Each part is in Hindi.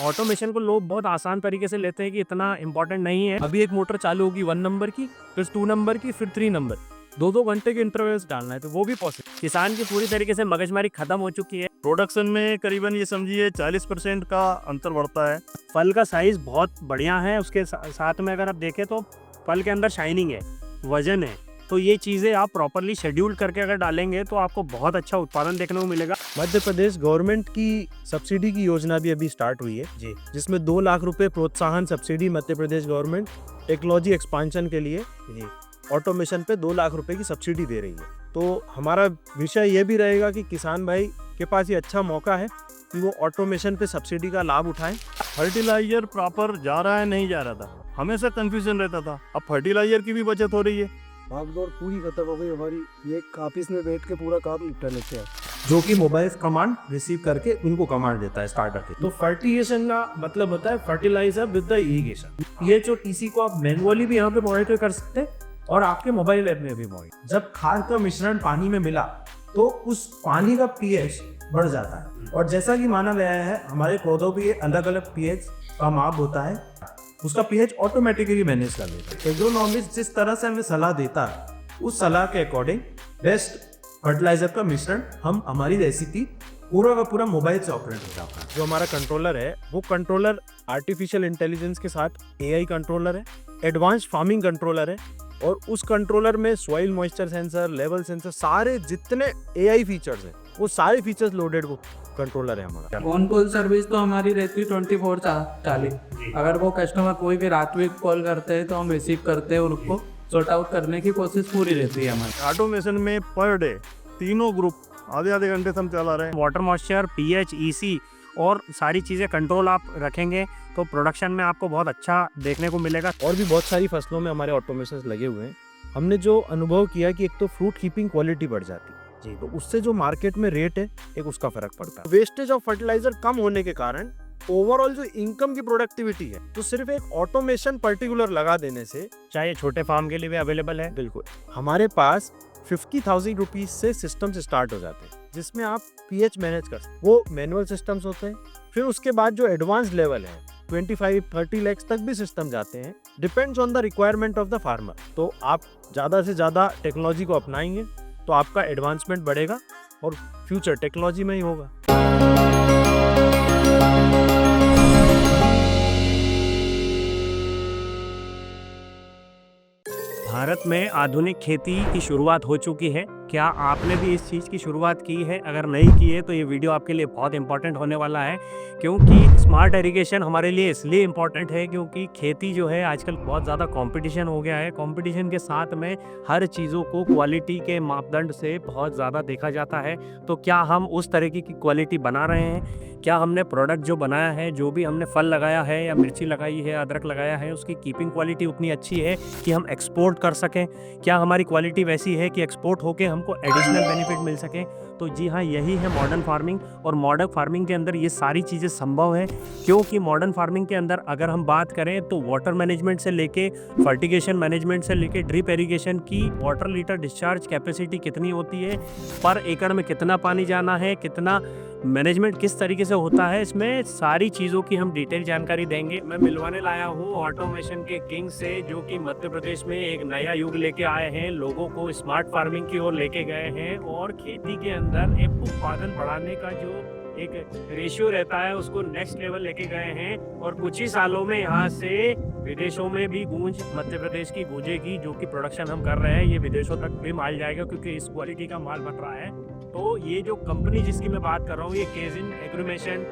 ऑटोमेशन को लोग बहुत आसान तरीके से लेते हैं कि इतना इंपॉर्टेंट नहीं है। अभी एक मोटर चालू होगी 1 नंबर की, फिर 2 नंबर की, फिर 3 नंबर, 2-2 घंटे के इंटरवल्स डालना है, तो वो भी पॉसिबल। किसान की पूरी तरीके से मगजमारी खत्म हो चुकी है। प्रोडक्शन में करीबन ये समझिए 40% का अंतर बढ़ता है। फल का साइज बहुत बढ़िया है, उसके साथ में अगर आप देखें तो फल के अंदर शाइनिंग है, वजन है, तो ये चीज़ें आप प्रॉपरली शेड्यूल करके अगर डालेंगे तो आपको बहुत अच्छा उत्पादन देखने को मिलेगा। मध्य प्रदेश गवर्नमेंट की सब्सिडी की योजना भी अभी स्टार्ट हुई है जी, जिसमें 2 लाख रुपए प्रोत्साहन subsidy Madhya Pradesh government technology expansion के लिए जी, ऑटोमेशन पे 2 लाख रुपए की सब्सिडी दे रही है। तो हमारा विषय ये भी रहेगा कि किसान भाई के पास ये अच्छा मौका है कि वो ऑटोमेशन पे सब्सिडी का लाभ उठाएं। फर्टिलाइजर प्रॉपर जा रहा है नहीं जा रहा था, हमेशा कंफ्यूजन रहता था। अब फर्टिलाइजर की भी बचत हो रही है। भागदौड़ पूरी खत्म हो गई हमारी, ये ऑफिस में बैठ के पूरा काम निपटा लेते हैं। जो कि मोबाइल कमांड रिसीव करके उनको कमांड देता है स्टार्टर के। तो फर्टिगेशन का मतलब होता है फर्टिलाइजर विद द इरिगेशन। ये जो टीसी को आप मैनुअली भी यहाँ पे मॉनिटर कर सकते हैं और आपके मोबाइल ऐप में भी मॉनिटर। जब खाद का मिश्रण पानी में मिला तो उस पानी का पीएच बढ़ जाता है, और जैसा कि माना गया है हमारे पौधों भी अलग अलग पीएच का माप होता है, उसका पीएच ऑटोमेटिकली मैनेज कर लेता है। एग्रोनॉमिस्ट जिस तरह से हमें सलाह देता है उस सलाह के अकॉर्डिंग बेस्ट फर्टिलाइजर का मिश्रण हम हमारी रेसिपी पूरा का पूरा मोबाइल से ऑपरेट हो जाता है। जो हमारा कंट्रोलर है वो कंट्रोलर आर्टिफिशियल इंटेलिजेंस के साथ एआई कंट्रोलर है, एडवांस फार्मिंग कंट्रोलर है, और उस कंट्रोलर में soil moisture sensor, level sensor, सारे जितने एआई फीचर्स हैं वो सारे फीचर्स लोडेड वो कंट्रोलर है हमारा। ऑन कॉल सर्विस तो हमारी रहती है 24/40। अगर वो कस्टमर कोई भी रात में कॉल करते हैं तो हम रिसीव करते हैं और उसको सॉर्ट आउट करने की कोशिश पूरी रहती है हमारी। ऑटोमेशन में पर डे तीनों ग्रुप आधे आधे घंटे से हम चला रहे हैं। वाटर मॉइस्चर, पीएच, ईसी और सारी चीज़ें कंट्रोल आप रखेंगे तो प्रोडक्शन में आपको बहुत अच्छा देखने को मिलेगा। और भी बहुत सारी फसलों में हमारे ऑटोमेशन लगे हुए हैं। हमने जो अनुभव किया कि एक तो फ्रूट कीपिंग क्वालिटी बढ़ जाती है जी, तो उससे जो मार्केट में रेट है एक उसका फर्क पड़ता है। वेस्टेज ऑफ फर्टिलाइजर कम होने के कारण ओवरऑल जो इनकम की प्रोडक्टिविटी है तो सिर्फ एक ऑटोमेशन पर्टिकुलर लगा देने से, चाहे छोटे फार्म के लिए भी अवेलेबल है। बिल्कुल हमारे पास 50,000 रुपीज से सिस्टम्स स्टार्ट हो जाते हैं जिसमें आप पीएच मैनेज कर सकते। वो मैनुअल सिस्टम्स होते हैं। फिर उसके बाद जो एडवांस लेवल है 25-30 लाख तक भी सिस्टम जाते हैं, depends on the requirement of the farmer. तो आप ज़्यादा से ज़्यादा टेक्नोलॉजी को अपनाएंगे तो आपका एडवांसमेंट बढ़ेगा और फ्यूचर टेक्नोलॉजी में ही होगा। भारत में आधुनिक खेती की शुरुआत हो चुकी है। क्या आपने भी इस चीज़ की शुरुआत की है? अगर नहीं की है तो ये वीडियो आपके लिए बहुत इंपॉर्टेंट होने वाला है, क्योंकि स्मार्ट इरिगेशन हमारे लिए इसलिए इम्पॉर्टेंट है क्योंकि खेती जो है आजकल बहुत ज़्यादा कंपटीशन हो गया है। कंपटीशन के साथ में हर चीज़ों को क्वालिटी के मापदंड से बहुत ज़्यादा देखा जाता है। तो क्या हम उस तरीके की क्वालिटी बना रहे हैं? क्या हमने प्रोडक्ट जो बनाया है, जो भी हमने फल लगाया है या मिर्ची लगाई है, अदरक लगाया है, उसकी कीपिंग क्वालिटी उतनी अच्छी है कि हम एक्सपोर्ट कर सकें? क्या हमारी क्वालिटी वैसी है कि एक्सपोर्ट होकर हमको एडिशनल बेनिफिट मिल सके? तो जी हाँ, यही है मॉडर्न फार्मिंग। और मॉडर्न फार्मिंग के अंदर ये सारी चीज़ें संभव है, क्योंकि मॉडर्न फार्मिंग के अंदर अगर हम बात करें तो वाटर मैनेजमेंट से लेके फर्टिगेशन मैनेजमेंट से लेके ड्रिप इरिगेशन की वाटर लीटर डिस्चार्ज कैपेसिटी कितनी होती है, पर एकड़ में कितना पानी जाना है, कितना मैनेजमेंट किस तरीके से होता है, इसमें सारी चीज़ों की हम डिटेल जानकारी देंगे। मैं मिलवाने लाया हूँ ऑटोमेशन के किंग से, जो कि मध्य प्रदेश में एक नया युग लेके आए हैं, लोगों को स्मार्ट फार्मिंग की ओर लेके गए हैं और खेती के अंदर एक उत्पादन बढ़ाने का जो एक रेशियो रहता है उसको नेक्स्ट लेवल लेके गए हैं। और कुछ ही सालों में यहाँ से विदेशों में भी गूंज मध्य प्रदेश की गूंजेगी। जो कि प्रोडक्शन हम कर रहे हैं ये विदेशों तक भी माल जाएगा, क्योंकि इस क्वालिटी का माल बन रहा है। तो ये जो कंपनी जिसकी मैं बात कर रहा हूँ ये केजिन एग्रीमेशन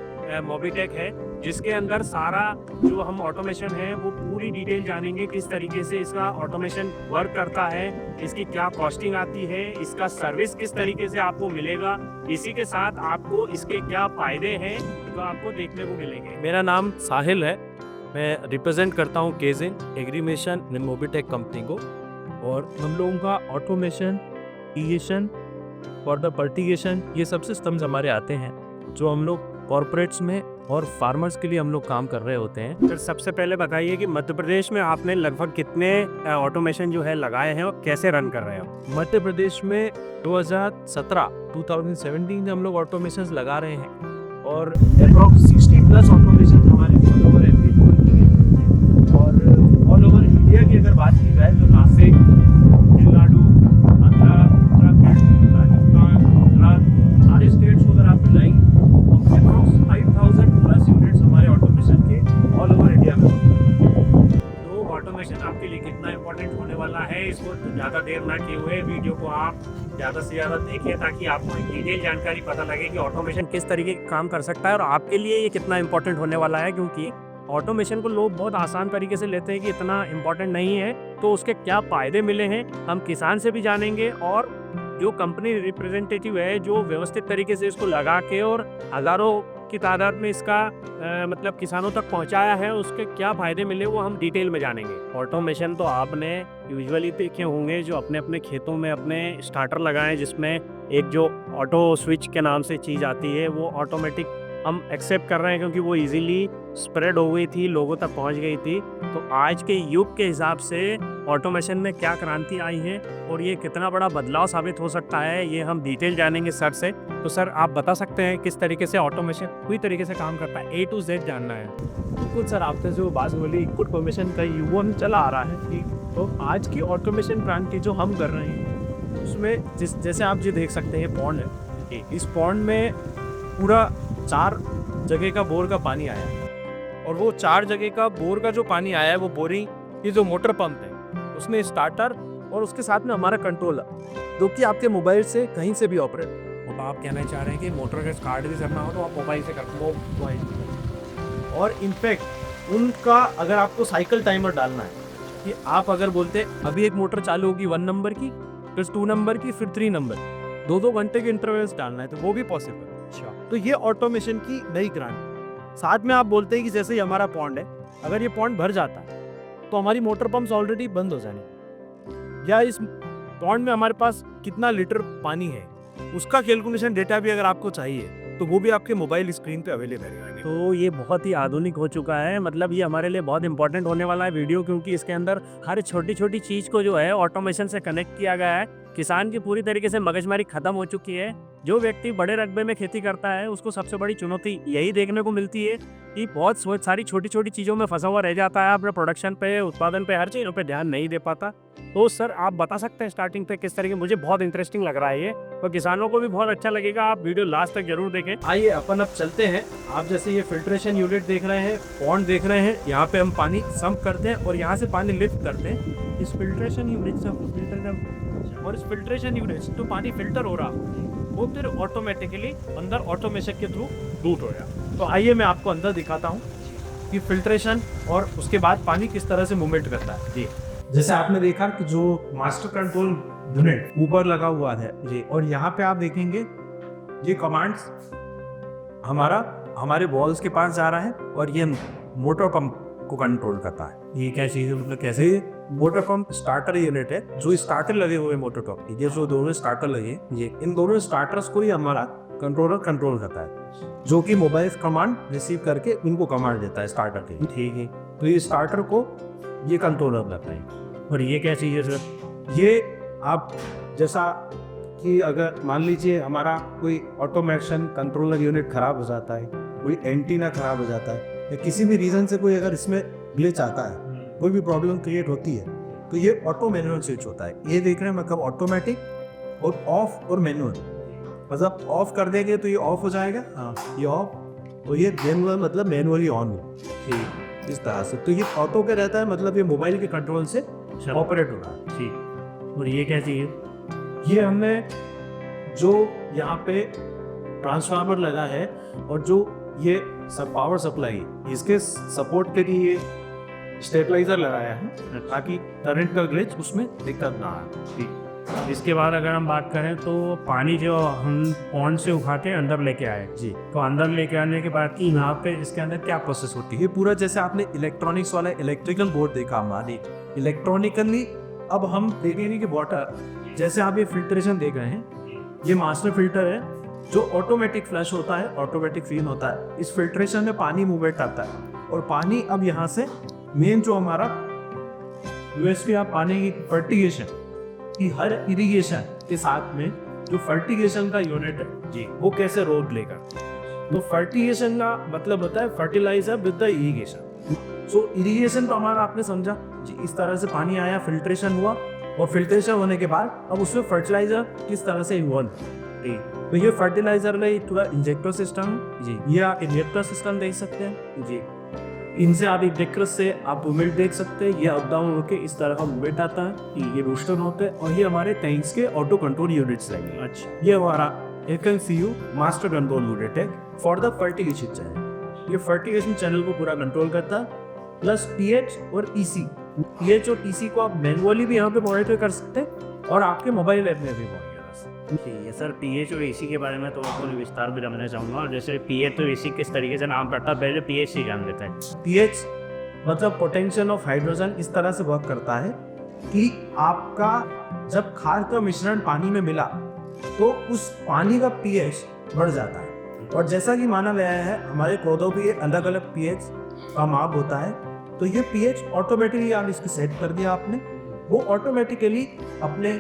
मोबिटेक है, जिसके अंदर सारा जो हम ऑटोमेशन है वो पूरी डिटेल जानेंगे, किस तरीके से इसका ऑटोमेशन वर्क करता है, इसकी क्या कॉस्टिंग आती है, इसका सर्विस किस तरीके से आपको मिलेगा, इसी के साथ आपको इसके क्या फायदे हैं जो आपको देखने को मिलेंगे। मेरा नाम साहिल है, मैं रिप्रेजेंट करता हूँ केजिन एग्रीमेशन मोबिटेक कंपनी को। और हम लोगों का automation, irrigation for the fertigation, ये सब सिस्टम्स हमारे आते हैं जो हम लोग कॉर्पोरेट्स में और फार्मर्स के लिए हम लोग काम कर रहे होते हैं। फिर सबसे पहले बताइए कि मध्य प्रदेश में आपने लगभग कितने ऑटोमेशन जो है लगाए हैं और कैसे रन कर रहे हो? मध्य प्रदेश में 2017 से हम लोग ऑटोमेशन लगा रहे हैं। और अप्रॉक्स 60+ ऑटोमेशन हमारे ऑल ओवर एमपी की है। और ऑल ओवर इंडिया की अगर बात की जाए तो नासिक, तमिलनाडु, आंध्रा, उत्तराखंड, राजस्थान, गुजरात, सारे स्टेट्स को अगर आप मिलाएंगे तो अप्रॉक्स 5000+ यूनिट्स हमारे ऑटोमेशन के ऑल ओवर इंडिया में होते हैं। तो ऑटोमेशन आपके लिए कितना इंपॉर्टेंट होने वाला है, इसको ज़्यादा देर ना किए हुए वीडियो को आप ज़्यादा से ज़्यादा देखिए ताकि आपको डिटेल जानकारी पता लगे कि ऑटोमेशन किस तरीके का काम कर सकता है और आपके लिए ये कितना इंपॉर्टेंट होने वाला है। क्योंकि ऑटोमेशन को लोग बहुत आसान तरीके से लेते हैं कि इतना इंपॉर्टेंट नहीं है, तो उसके क्या फ़ायदे मिले हैं हम किसान से भी जानेंगे और जो कंपनी रिप्रेजेंटेटिव है जो व्यवस्थित तरीके से इसको लगा के और हज़ारों की तादाद में इसका मतलब किसानों तक पहुंचाया है, उसके क्या फ़ायदे मिले वो हम डिटेल में जानेंगे। ऑटोमेशन तो आपने यूजुअली देखे होंगे जो अपने अपने खेतों में अपने स्टार्टर लगाएं, जिसमें एक जो ऑटो स्विच के नाम से चीज़ आती है वो ऑटोमेटिक हम एक्सेप्ट कर रहे हैं क्योंकि वो इजीली स्प्रेड हो गई थी, लोगों तक पहुंच गई थी। तो आज के युग के हिसाब से ऑटोमेशन में क्या क्रांति आई है और ये कितना बड़ा बदलाव साबित हो सकता है, ये हम डिटेल जानेंगे सर से। तो सर आप बता सकते हैं किस तरीके से ऑटोमेशन पूरी तरीके से काम करता है, A to Z जानना है। बिल्कुल सर, आपने जो बात बोली इनपुट परमिशन का युग चला आ रहा है कि तो आज की ऑटोमेशन क्रांति जो हम कर रहे हैं उसमें जैसे आप ये देख सकते हैं पॉन्ड है, इस पॉन्ड में पूरा 4 जगह का बोर का पानी आया है और वो 4 जगह का बोर का जो पानी आया है वो बोरिंग की जो मोटर पंप है उसमें स्टार्टर और उसके साथ में हमारा कंट्रोलर जो कि आपके मोबाइल से कहीं से भी ऑपरेट। तो आप कहना चाह रहे हैं कि मोटर का स्टार्ट भी करना हो तो आप मोबाइल से कर और इनफैक्ट उनका अगर आपको साइकिल टाइमर डालना है कि आप अगर बोलते अभी एक मोटर चालू होगी 1 नंबर की, फिर 2 नंबर की, फिर 3 नंबर, 2-2 घंटे के इंटरवल्स डालना है तो वो भी पॉसिबल। अच्छा, तो ये ऑटोमेशन की नई क्रांति। साथ में आप बोलते हैं कि जैसे ही हमारा पॉन्ड है, अगर ये पॉन्ड भर जाता है तो हमारी मोटर पंप्स ऑलरेडी बंद हो जाने, या इस पॉन्ड में हमारे पास कितना लीटर पानी है उसका कैलकुलेशन डेटा भी अगर आपको चाहिए तो वो भी आपके मोबाइल स्क्रीन पे अवेलेबल है। तो ये बहुत ही आधुनिक हो चुका है, मतलब ये हमारे लिए बहुत इंपॉर्टेंट होने वाला है वीडियो, क्योंकि इसके अंदर हर छोटी छोटी चीज़ को जो है ऑटोमेशन से कनेक्ट किया गया है। किसान की पूरी तरीके से मगजमारी खत्म हो चुकी है। जो व्यक्ति बड़े रकबे में खेती करता है उसको सबसे बड़ी चुनौती यही देखने को मिलती है कि बहुत सारी छोटी छोटी चीज़ों में फंसा हुआ रह जाता है, अपने प्रोडक्शन पे, उत्पादन पे, हर चीज़ों पे ध्यान नहीं दे पाता। तो सर आप बता सकते हैं स्टार्टिंग पे किस तरीके, मुझे बहुत इंटरेस्टिंग लग रहा है ये, तो किसानों को भी बहुत अच्छा लगेगा, आप वीडियो लास्ट तक जरूर देखें। आइए अपन अब चलते हैं। आप जैसे ये फिल्ट्रेशन यूनिट देख रहे हैं, पॉन्ड देख रहे हैं, यहाँ पे हम पानी सम्प करते हैं और यहाँ से पानी लिफ्ट करते हैं इस फिल्ट्रेशन यूनिट से और इस फिल्ट्रेशन यूनिट से जो पानी फिल्टर हो रहा वो फिर ऑटोमेटिकली अंदर ऑटोमेशन के थ्रू रूट हो रहा। तो आइए मैं आपको अंदर दिखाता हूँ कि फिल्ट्रेशन और उसके बाद पानी किस तरह से मूवमेंट करता है। जी, जैसे आपने देखा कि जो मास्टर कंट्रोल यूनिट ऊपर लगा हुआ है जी, और यहाँ पे आप देखेंगे ये कमांड्स हमारे बॉल्स के पास जा रहा है और ये मोटर पंप को कंट्रोल करता है। ये क्या चीज़ है, मतलब कैसे मोटर पंप स्टार्टर यूनिट है, जो स्टार्टर लगे हुए मोटर पंप, ये जो दोनों स्टार्टर लगे, ये इन दोनों स्टार्टर्स को ही हमारा कंट्रोलर कंट्रोल करता है, जो कि मोबाइल कमांड रिसीव करके इनको कमांड देता है स्टार्टर के। ठीक है, तो ये स्टार्टर को ये कंट्रोलर करता है। और ये क्या चीज़ है सर? ये आप जैसा कि अगर मान लीजिए हमारा कोई ऑटोमेशन कंट्रोलर यूनिट खराब हो जाता है, कोई एंटीना खराब हो जाता है, या किसी भी रीज़न से कोई अगर इसमें ग्लिच आता है, कोई भी प्रॉब्लम क्रिएट होती है, तो ये ऑटो मैनुअल स्विच होता है। ये देख रहे हैं, मतलब ऑटोमेटिक और ऑफ और मैनुअल, मतलब ऑफ कर देंगे तो ये ऑफ हो जाएगा, हाँ ये ऑफ, तो ये मैनुअल मतलब मैनुअली ऑन हो, ठीक इस तरह से। तो ये ऑटो के रहता है, मतलब ये मोबाइल के कंट्रोल से ऑपरेट हो रहा है। ठीक, और ये क्या चीज़? ये हमने जो यहाँ पे ट्रांसफार्मर लगा है और जो ये सब पावर सप्लाई, इसके सपोर्ट के लिए ये स्टेबलाइजर लगाया है ताकि करंट का ग्लिच उसमें दिक्कत ना आए। इसके बाद अगर हम बात करें तो पानी जो हम पॉन्ड से उठाते हैं अंदर लेके आए जी, तो अंदर लेके आने के बाद की यहाँ पे इसके अंदर क्या प्रोसेस होती है? ये पूरा जैसे आपने इलेक्ट्रॉनिक्स वाला इलेक्ट्रिकल बोर्ड देखा हमारी, इलेक्ट्रॉनिकली अब हम देखेंगे कि वाटर, जैसे आप ये फिल्ट्रेशन देख रहे हैं, ये मास्टर फिल्टर है जो ऑटोमेटिक फ्लश होता है, ऑटोमेटिक फील होता है। इस फिल्ट्रेशन में पानी मूवमेंट आता है और पानी अब यहाँ से मेन जो हमारा यूएसपी आप पानी की फर्टिगेशन की हर इरिगेशन के साथ में जो फर्टिगेशन का यूनिट है जी, वो कैसे रोल प्ले करता है। तो फर्टिगेशन का मतलब होता है fertiliser with the irrigation. So irrigation तो हमारा आपने समझा जी, इस तरह से पानी आया, फिल्ट्रेशन हुआ, और फिल्ट्रेशन होने के बाद अब उसमें फर्टिलाइजर किस तरह से इन्वॉल्व है। तो ये फर्टिलाइजर का पूरा इंजेक्टर सिस्टम जी, ये आप इंजेक्टर सिस्टम देख सकते हैं जी। इनसे आप इंजेक्टर से आप मूवमेंट देख सकते हैं, ये अप डाउन होकर इस तरह का मूवमेंट आता है, ये बूस्टर होते हैं, और ये हमारे टैंक्स के ऑटो कंट्रोल यूनिट्स रहेंगे। अच्छा, ये हमारा FMCU मास्टर कंट्रोल यूनिट है फॉर द फर्टिगेशन चैनल। ये फर्टिगेशन चैनल को पूरा कंट्रोल करता है, प्लस pH और EC। pH और EC को आप मैनुअली भी यहाँ पे मॉनिटर कर सकते हैं और आपके मोबाइल ऐप में भी मॉनिटर कर सकते हैं। ठीक है सर, पीएच और एसी के बारे में तो थोड़ी विस्तार भी जानना चाहूँगा। और जैसे पीएच और एसी किस तरीके से नाम पड़ता है, पहले पीएच से जान लेते हैं। pH मतलब पोटेंशियल ऑफ हाइड्रोजन इस तरह से वर्क करता है कि आपका जब खाद का मिश्रण पानी में मिला तो उस पानी का pH बढ़ जाता है। और जैसा कि माना गया है हमारे पौधों पे अलग अलग pH का माप होता है, तो ये pH ऑटोमेटिकली आप इसको सेट कर दिया आपने, वो ऑटोमेटिकली अपने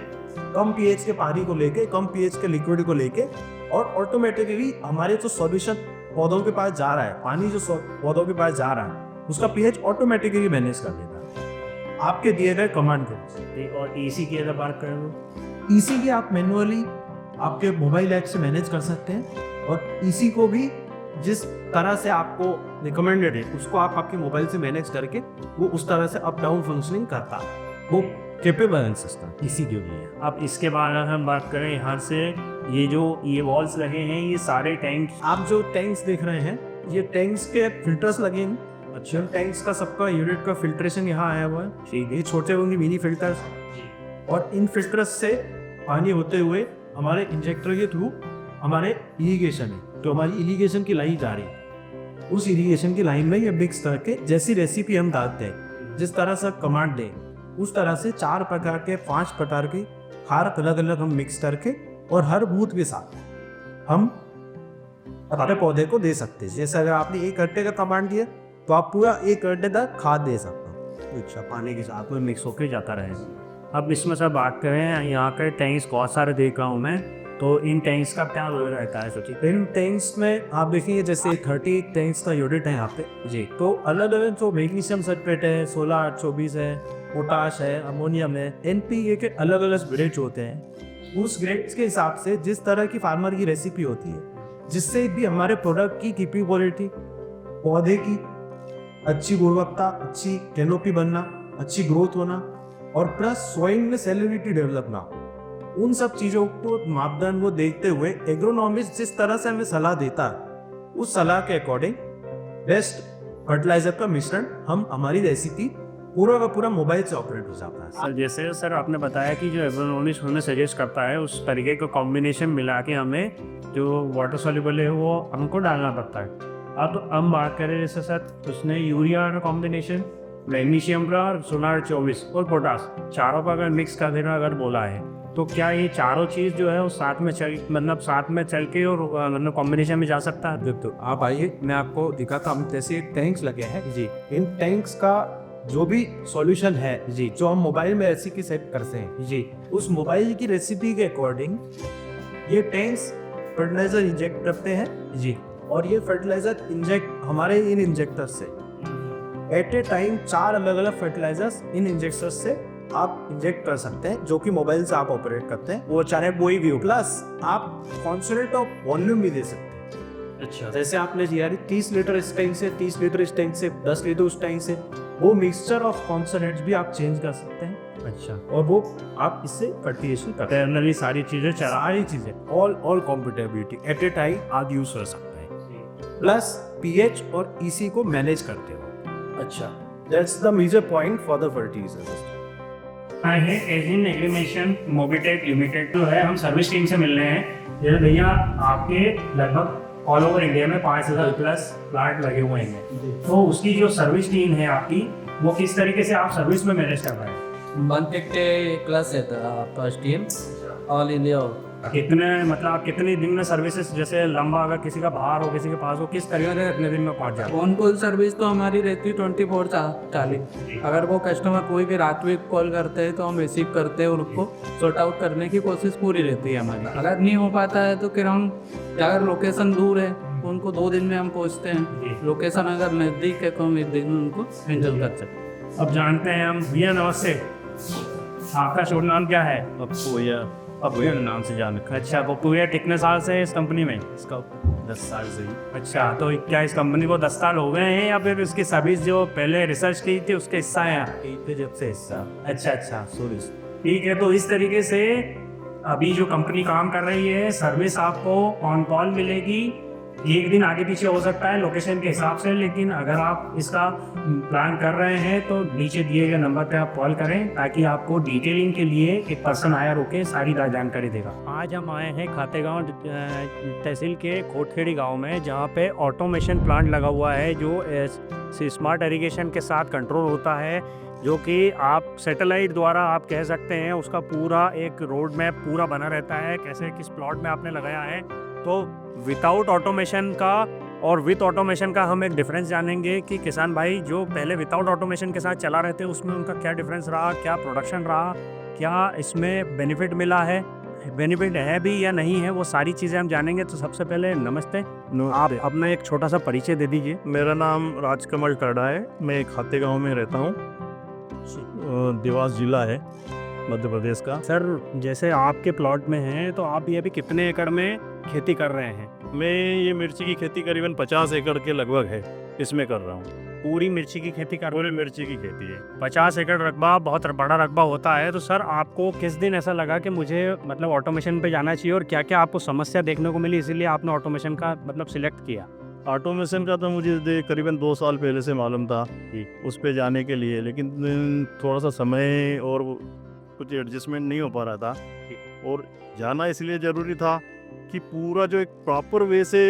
कम pH के पानी को लेके, कम pH के लिक्विड को लेके, और ऑटोमेटिकली हमारे जो सॉल्यूशन पौधों के पास जा रहा है, पानी जो पौधों के पास जा रहा है उसका pH ऑटोमेटिकली मैनेज कर देता है आपके दिए गए कमांड के अनुसार। और एसी की अगर बात करें तो EC की आप मैनुअली आपके मोबाइल ऐप से मैनेज कर सकते हैं, और EC को भी जिस तरह से आपको रिकमेंडेड है उसको आप आपके मोबाइल से मैनेज करके वो उस तरह से अप डाउन फंक्शनिंग करता है। वो कैपेबल सिस्टम EC के लिए। अब इसके बारे में हम बात करें यहाँ से, ये जो ये वॉल्स लगे हैं, ये सारे टैंक, आप जो टैंक्स देख रहे हैं ये टैंक्स के फिल्टर्स लगे हैं। अच्छा, टैंक्स का सबका यूनिट का फिल्ट्रेशन यहाँ आया हुआ है। ठीक है, ये छोटे होंगे मिनी फिल्टर्स, और इन फिल्टर्स से पानी होते हुए हमारे इंजेक्टर के थ्रू हमारे इरिगेशन है, तो हमारी इरिगेशन की लाइन जा रही है, उस इरिगेशन की लाइन में ये मिक्स करके जैसी रेसिपी हम डालते हैं, जिस तरह से कमांड दें, उस तरह से 4 प्रकार के 5 प्रकार के खाद अलग अलग हम मिक्स करके और हर बूथ के साथ हम हमारे पौधे को दे सकते हैं। जैसे अगर आपने 1 घंटे का कमांड दिया तो आप पूरा 1 घंटे तक खाद दे सकते हो। अच्छा, पानी के साथ में मिक्स होकर जाता रहे। अब इसमें सब बात करें, यहाँ के टैंक्स बहुत सारे देख रहा हूँ मैं, तो इन टैंक्स का क्या रोल रहता है सोचिए? इन टैंक्स में आप देखिए जैसे 30 टैंक्स का यूनिट है यहाँ पे जी, तो अलग अलग जो मैग्नीशियम सल्फेट है, 16-8-24 है, पोटाश है, अमोनियम है, NPK के अलग अलग ग्रेड्स होते हैं। उस ग्रेड्स के हिसाब से जिस तरह की फार्मर की रेसिपी होती है, जिससे भी हमारे प्रोडक्ट की कीपिंग, पौधे की अच्छी गुणवत्ता, अच्छी कैनोपी बनना, अच्छी ग्रोथ होना, और प्लस सॉइल में सैलिनिटी डेवलप ना हो, उन सब चीज़ों को मापदंड को देखते हुए एग्रोनॉमिस्ट जिस तरह से हमें सलाह देता है उस सलाह के अकॉर्डिंग बेस्ट फर्टिलाइजर का मिश्रण हम हमारी रेसिपी पूरा का पूरा मोबाइल से ऑपरेट हो जाता है। सर जैसे सर आपने बताया कि जो एग्रोनॉमिस्ट हमें सजेस्ट करता है उस तरीके का कॉम्बिनेशन मिला के हमें जो वाटर सॉल्युबल है वो हमको डालना पड़ता है। अब हम बात करें जैसे सर उसने यूरिया का कॉम्बिनेशन, मैग्नीशियम का, 16-24 और पोटास, चारों का अगर मिक्स कर देना अगर बोला है, तो क्या ये चारों चीज़ जो है वो साथ में चल के और मतलब कॉम्बिनेशन में जा सकता है? तो आप आइए, मैं आपको दिखाता हूँ। जैसे टैंक्स लगे हैं जी, इन टैंक्स का जो भी सॉल्यूशन है जी, जो हम मोबाइल में रेसिपी सेट करते हैं जी, उस मोबाइल की रेसिपी के अकॉर्डिंग ये टैंक्स फर्टिलाइजर इंजेक्ट करते हैं जी, और ये फर्टिलाइजर इंजेक्ट हमारे इन इंजेक्टर से एट ए टाइम 4 अलग अलग फर्टिलाइजर्स इन इंजेक्टर से आप इंजेक्ट कर सकते हैं, जो कि मोबाइल से आप ऑपरेट करते हैं, वो चाहे कोई भी हो। प्लस आप कॉन्सोनेंट ऑफ वॉल्यूम भी दे सकते हैं। अच्छा, जैसे आपने दिया 30 लीटर इस टैंक से, 30 लीटर इस टैंक से, 10 लीटर उस टैंक से, वो मिक्सचर ऑफ कॉन्सोनेंट्स भी आप चेंज कर सकते हैं। अच्छा, और वो आप इससे फर्टिलाइजेशन करते हैं। ये सारी चीज़ें all compatibility at a time आप यूज कर सकते हैं, प्लस pH और EC को मैनेज करते हो। अच्छा, that's the major point for the fertiliser system. है एजिन एग्रीमेशन मोबिटेक लिमिटेड जो है, हम सर्विस टीम से मिल रहे हैं। ये भैया आपके लगभग ऑल ओवर इंडिया में 5000 प्लस प्लांट लगे हुए हैं, तो उसकी जो सर्विस टीम है आपकी, वो किस तरीके से आप सर्विस में मैनेज कर रहे हैं? 150 प्लस है फर्स्ट टीम ऑल इंडिया। कितने मतलब आप कितने दिन में सर्विसेज, जैसे लंबा अगर किसी का बाहर हो, किसी के पास हो, किस तरीके से कितने दिन में पहुंच जाए? ऑन कॉल सर्विस तो हमारी रहती है 24/40। अगर वो कस्टमर कोई भी रात में कॉल करते हैं तो हम रिसीव करते हैं और उसको सॉर्ट आउट करने की कोशिश पूरी रहती है हमारी। अगर नहीं हो पाता है तो फिर हम, अगर लोकेशन दूर है उनको 2 दिन में हम पहुँचते हैं। लोकेशन अगर नज़दीक है तो हम 1 दिन में उनको हैंडल कर सकते हैं। अब जानते हैं हम। भैया नमस्ते, आपका शुभ नाम क्या है? पप्पू या पप्पू नाम से जान रखा है। अच्छा पप्पू भैया, कितने साल से इस कंपनी में? इसका 10 साल से ही। अच्छा, तो क्या इस कंपनी को 10 साल हो गए हैं या फिर उसकी सर्विस जो पहले रिसर्च की थी उसके हिस्सा है? फिर जब से हिस्सा अच्छा अच्छा, सॉरी ठीक है। तो इस तरीके से अभी जो कंपनी काम कर रही है, सर्विस आपको ऑन कॉल मिलेगी। 1 दिन आगे पीछे हो सकता है लोकेशन के हिसाब से, लेकिन अगर आप इसका प्लान कर रहे हैं तो नीचे दिए गए नंबर पे आप कॉल करें ताकि आपको डिटेलिंग के लिए एक पर्सन आया रुके सारी जानकारी देगा। आज हम आए हैं खातेगांव तहसील के खोटखेड़ी गांव में, जहां पे ऑटोमेशन प्लांट लगा हुआ है जो स्मार्ट इरिगेशन के साथ कंट्रोल होता है, जो कि आप सैटेलाइट द्वारा आप कह सकते हैं। उसका पूरा एक रोड मैप पूरा बना रहता है, कैसे किस प्लॉट में आपने लगाया है। तो विदाउट ऑटोमेशन का और विथ ऑटोमेशन का हम एक डिफरेंस जानेंगे कि किसान भाई जो पहले विदाउट ऑटोमेशन के साथ चला रहे थे उसमें उनका क्या डिफरेंस रहा, क्या प्रोडक्शन रहा, क्या इसमें बेनिफिट मिला है, बेनिफिट है भी या नहीं है, वो सारी चीज़ें हम जानेंगे। तो सबसे पहले नमस्ते, आप अपना एक छोटा सा परिचय दे दीजिए। मेरा नाम राजकमल टर्डा है। मैं खातेगांव में रहता हूँ। देवास जिला है मध्य प्रदेश का। सर, जैसे आपके प्लॉट में हैं तो आप ये अभी कितने एकड़ में खेती कर रहे हैं? मैं ये मिर्ची की खेती करीबन 50 एकड़ के लगभग है, इसमें कर रहा हूँ। पूरी मिर्ची की खेती कर रहे पूरी मिर्ची की खेती है। 50 एकड़ रकबा बहुत बड़ा रकबा होता है। तो सर, आपको किस दिन ऐसा लगा कि मुझे मतलब ऑटोमेशन पे जाना चाहिए, और क्या क्या आपको समस्या देखने को मिली इसीलिए आपने ऑटोमेशन का मतलब सिलेक्ट किया? ऑटोमेशन का तो मुझे करीबन 2 साल पहले से मालूम था उस पे जाने के लिए, लेकिन थोड़ा सा समय और कुछ एडजस्टमेंट नहीं हो पा रहा था। और जाना इसलिए ज़रूरी था कि पूरा जो एक प्रॉपर वे से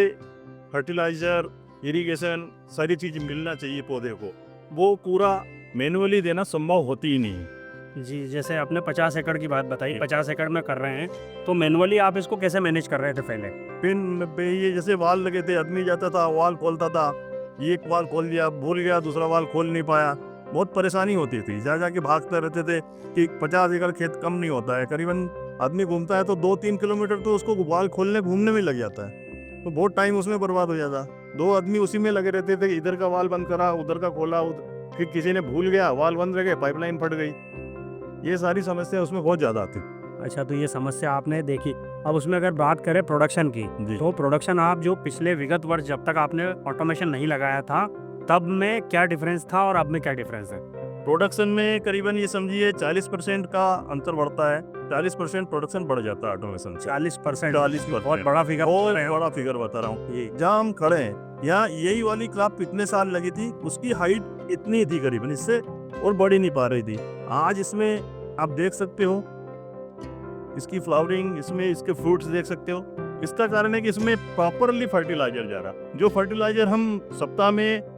फर्टिलाइज़र, इरिगेशन, सारी चीज़ मिलना चाहिए पौधे को, वो पूरा मैनुअली देना संभव होती ही नहीं है। जी, जैसे आपने 50 एकड़ की बात बताई, 50 एकड़ में कर रहे हैं, तो मैनुअली आप इसको कैसे मैनेज कर रहे थे पहले? पिन पे ये जैसे वाल लगे थे, आदमी जाता था, वाल खोलता था, ये एक वाल खोल दिया, भूल गया, दूसरा वाल खोल नहीं पाया, बहुत परेशानी होती थी। जा जाके भागते रहते थे कि 50 एकड़ खेत कम नहीं होता है, करीबन आदमी घूमता है तो 2-3 किलोमीटर तो उसको वाल खोलने घूमने में लग जाता है, तो बहुत टाइम उसमें बर्बाद हो जाता। 2 आदमी उसी में लगे रहते थे, इधर का वाल बंद करा, उधर का खोला, फिर किसी ने भूल गया, वाल बंद रह गए, पाइपलाइन फट गई। ये सारी समस्या उसमें बहुत ज़्यादा आती। अच्छा, तो ये समस्या आपने देखी। अब उसमें अगर बात करें प्रोडक्शन की, तो प्रोडक्शन आप जो पिछले विगत वर्ष जब तक आपने ऑटोमेशन नहीं लगाया था तब में क्या डिफरेंस था और अब में क्या डिफरेंस है? प्रोडक्शन में करीबन ये समझिए 40% का अंतर बढ़ता है। 40% प्रोडक्शन बढ़ जाता है ऑटोमेशन से। 40%? 40% बहुत बड़ा फिगर। बहुत बड़ा फिगर बता रहा हूँ। जहाँ हम खड़े हैं, यहाँ यही वाली क्रॉप कितने साल लगी थी, उसकी हाइट इतनी थी करीबन, इससे और बढ़ ही नहीं पा रही थी। आज इसमें आप देख सकते हो इसकी फ्लावरिंग, इसमें इसके फ्रूट्स देख सकते हो। इसका कारण है कि इसमें प्रॉपरली फर्टिलाइजर जा रहा। जो फर्टिलाइजर हम सप्ताह में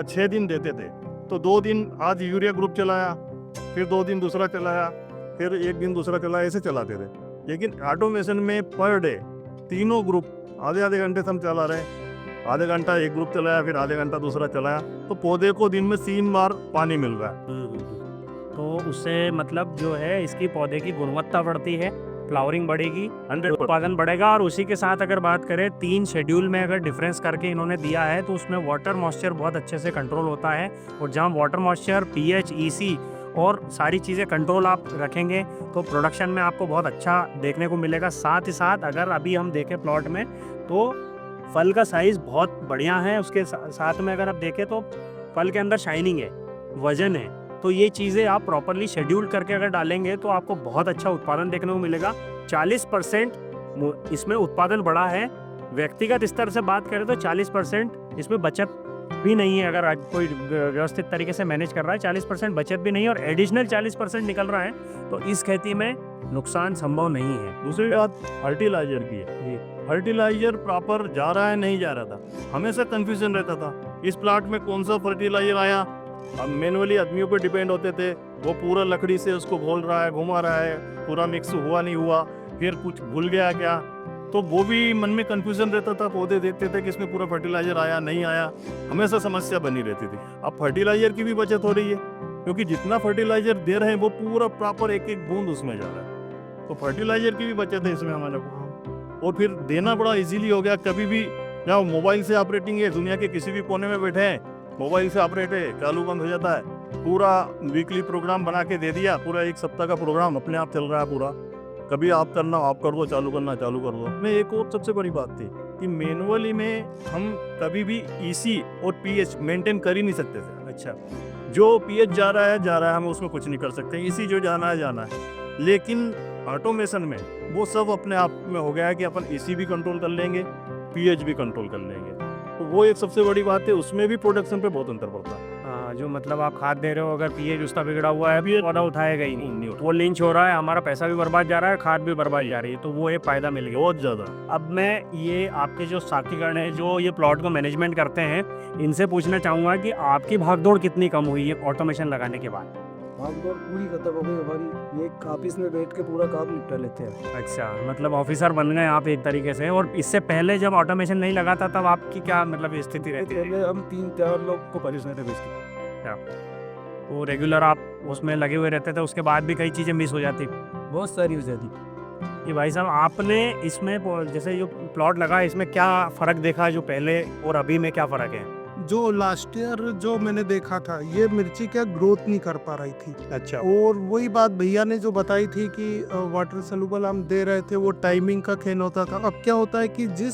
6 दिन देते थे, तो 2 दिन आज यूरिया ग्रुप चलाया, फिर 2 दिन दूसरा चलाया, फिर 1 दिन दूसरा चलाया, ऐसे चलाते थे। लेकिन ऑटोमेशन में पर डे तीनों ग्रुप आधे घंटे से हम चला रहे हैं। आधे घंटा एक ग्रुप चलाया, फिर आधे घंटा दूसरा चलाया, तो पौधे को दिन में 3 बार पानी मिल रहा है। तो उससे मतलब जो है इसकी पौधे की गुणवत्ता बढ़ती है, फ्लावरिंग बढ़ेगी, 100% उत्पादन बढ़ेगा। और उसी के साथ अगर बात करें 3 शेड्यूल में अगर डिफरेंस करके इन्होंने दिया है, तो उसमें वाटर मॉइस्चर बहुत अच्छे से कंट्रोल होता है। और जहाँ वाटर मॉइस्चर, पीएच, ईसी और सारी चीज़ें कंट्रोल आप रखेंगे तो प्रोडक्शन में आपको बहुत अच्छा देखने को मिलेगा। साथ ही साथ अगर अभी हम देखें प्लॉट में, तो फल का साइज़ बहुत बढ़िया है। उसके साथ में अगर आप देखें तो फल के अंदर शाइनिंग है, वजन है। तो ये चीज़ें आप प्रॉपरली शेड्यूल करके अगर डालेंगे तो आपको बहुत अच्छा उत्पादन देखने को मिलेगा। 40% इसमें उत्पादन बढ़ा है। व्यक्तिगत स्तर से बात करें तो 40% इसमें बचत भी नहीं है। अगर कोई व्यवस्थित तरीके से मैनेज कर रहा है, 40% बचत भी नहीं है और एडिशनल 40% निकल रहा है, तो इस खेती में नुकसान संभव नहीं है। दूसरी बात फर्टिलाइजर की है। फर्टिलाइजर प्रॉपर जा रहा है, नहीं जा रहा था, हमेशा कंफ्यूजन रहता था इस प्लाट में कौन सा फर्टिलाइजर आया। हम मैनुअली आदमियों पे डिपेंड होते थे, वो पूरा लकड़ी से उसको घोल रहा है, घुमा रहा है, पूरा मिक्स हुआ नहीं हुआ, फिर कुछ भूल गया क्या, तो वो भी मन में कंफ्यूजन रहता था। पौधे देखते थे कि इसमें पूरा फर्टिलाइजर आया नहीं आया, हमेशा समस्या बनी रहती थी। अब फर्टिलाइजर की भी बचत हो रही है, क्योंकि जितना फर्टिलाइजर दे रहे हैं वो पूरा प्रॉपर एक एक बूंद उसमें जा रहा है, तो फर्टिलाइजर की भी बचत है इसमें हमारे को। और फिर देना बड़ा इजीली हो गया। कभी भी या मोबाइल से ऑपरेटिंग है, दुनिया के किसी भी कोने में बैठे हैं, मोबाइल से ऑपरेट है, चालू बंद हो जाता है। पूरा वीकली प्रोग्राम बना के दे दिया, पूरा एक सप्ताह का प्रोग्राम अपने आप चल रहा है पूरा। कभी आप करना आप कर दो, चालू करना चालू कर दो। में एक और सबसे बड़ी बात थी कि मैनुअली में हम कभी भी ईसी और पीएच मेंटेन कर ही नहीं सकते थे। अच्छा, जो पीएच जा रहा है, हम उसमें कुछ नहीं कर सकते, ईसी जो जाना है। लेकिन ऑटोमेशन में वो सब अपने आप में हो गया है कि अपन ईसी भी कंट्रोल कर लेंगे, पीएच भी कंट्रोल कर लेंगे। तो वो एक सबसे बड़ी बात है, उसमें भी प्रोडक्शन पे बहुत अंतर पड़ता है। हाँ, जो मतलब आप खाद दे रहे हो, अगर पीएच उसका बिगड़ा हुआ है, पौधा उठाएगा ही नहीं, वो लिंच हो रहा है, हमारा पैसा भी बर्बाद जा रहा है, खाद भी बर्बाद जा रही है, तो वो एक फायदा मिल गया बहुत ज़्यादा। अब मैं ये आपके जो साथीगण हैं जो ये प्लॉट को मैनेजमेंट करते हैं, इनसे पूछना चाहूँगा कि आपकी भागदौड़ कितनी कम हुई है ऑटोमेशन लगाने के बाद? भागदौड़ पूरी खत्म हो गई हमारी, एक ऑफिस में बैठ के पूरा काम निपटा लेते हैं। अच्छा, मतलब ऑफिसर बन गए आप एक तरीके से। और इससे पहले जब ऑटोमेशन नहीं लगा था तब आपकी क्या मतलब स्थिति रहती थी? पहले हम 3-4 लोग को परेशान थे बेसिकली। वो रेगुलर आप उसमें लगे हुए रहते थे, उसके बाद भी कई चीज़ें मिस हो जाती? बहुत सारी हो जाती। कि भाई साहब आपने इसमें जैसे जो प्लॉट लगा इसमें क्या फ़र्क देखा, जो पहले और अभी में क्या फ़र्क है? जो लास्ट ईयर जो मैंने देखा था, ये मिर्ची क्या ग्रोथ नहीं कर पा रही थी। अच्छा, और वही बात भैया ने जो बताई थी कि वाटर सॉल्युबल हम दे रहे थे, वो टाइमिंग का खेल होता था। अब क्या होता है कि जिस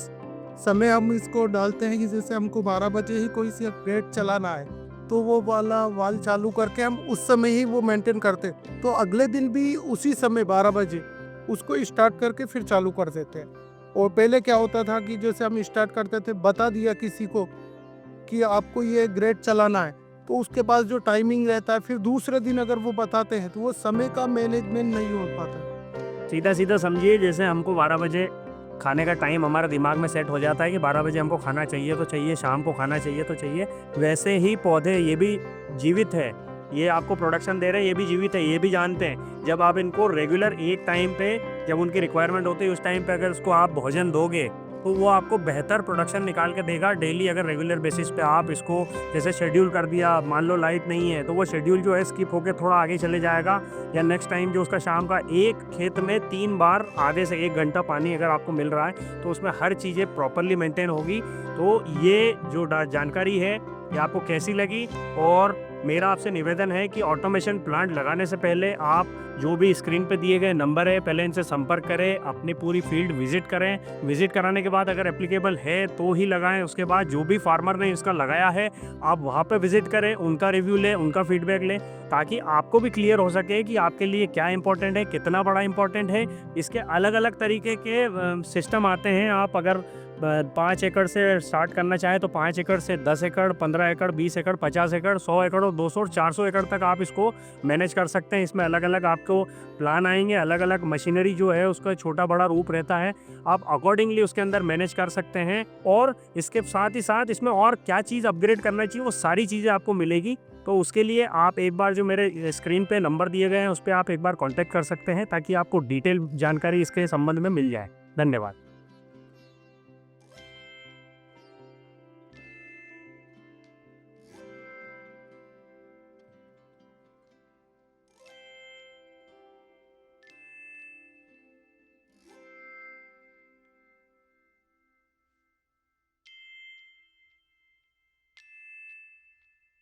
समय हम इसको डालते हैं कि जैसे हमको 12 बजे ही कोई सी अपडेट चलाना है, तो वो वाला वाल चालू करके हम उस समय ही वो मेंटेन करते, तो अगले दिन भी उसी समय 12 बजे उसको स्टार्ट करके फिर चालू कर देते हैं। और पहले क्या होता था कि जैसे हम स्टार्ट करते थे, बता दिया किसी को कि आपको ये ग्रेड चलाना है, तो उसके पास जो टाइमिंग रहता है, फिर दूसरे दिन अगर वो बताते हैं तो वो समय का मैनेजमेंट नहीं हो पाता। सीधा सीधा समझिए, जैसे हमको 12 बजे खाने का टाइम हमारा दिमाग में सेट हो जाता है कि 12 बजे हमको खाना चाहिए तो चाहिए, शाम को खाना चाहिए तो चाहिए, वैसे ही पौधे ये भी जीवित है, ये आपको प्रोडक्शन दे रहे हैं, ये भी जीवित है, ये भी जानते हैं। जब आप इनको रेगुलर एक टाइम पे, जब उनकी रिक्वायरमेंट होती है उस टाइम पे अगर उसको आप भोजन दोगे तो वो आपको बेहतर प्रोडक्शन निकाल के देगा। डेली अगर रेगुलर बेसिस पे आप इसको जैसे शेड्यूल कर दिया, मान लो लाइट नहीं है तो वो शेड्यूल जो है स्किप होकर थोड़ा आगे चले जाएगा, या नेक्स्ट टाइम जो उसका शाम का एक खेत में 3 बार आधे से 1 घंटा पानी अगर आपको मिल रहा है तो उसमें हर चीज़ें प्रॉपरली मेंटेन होगी। तो ये जो जानकारी है ये आपको कैसी लगी? और मेरा आपसे निवेदन है कि ऑटोमेशन प्लांट लगाने से पहले आप जो भी स्क्रीन पे दिए गए नंबर है, पहले इनसे संपर्क करें, अपनी पूरी फील्ड विजिट करें। विजिट कराने के बाद अगर एप्लीकेबल है तो ही लगाएं। उसके बाद जो भी फार्मर ने इसका लगाया है आप वहाँ पे विजिट करें, उनका रिव्यू लें, उनका फीडबैक लें, ताकि आपको भी क्लियर हो सके कि आपके लिए क्या इंपॉर्टेंट है, कितना बड़ा इंपॉर्टेंट है। इसके अलग अलग तरीके के सिस्टम आते हैं। आप अगर 5 एकड़ से स्टार्ट करना चाहे तो 5 एकड़ से 10 एकड़, 15 एकड़, 20 एकड़, 50 एकड़, 100 एकड़ और 200 और 400 एकड़ तक आप इसको मैनेज कर सकते हैं। इसमें अलग अलग आपको प्लान आएंगे, अलग अलग मशीनरी जो है उसका छोटा बड़ा रूप रहता है, आप अकॉर्डिंगली उसके अंदर मैनेज कर सकते हैं। और इसके साथ ही साथ इसमें और क्या चीज़ अपग्रेड करना चाहिए वो सारी चीज़ें आपको मिलेगी। तो उसके लिए आप एक बार जो मेरे स्क्रीन पे नंबर दिए गए हैं उस पर आप एक बार कॉन्टैक्ट कर सकते हैं, ताकि आपको डिटेल जानकारी इसके संबंध में मिल जाए। धन्यवाद।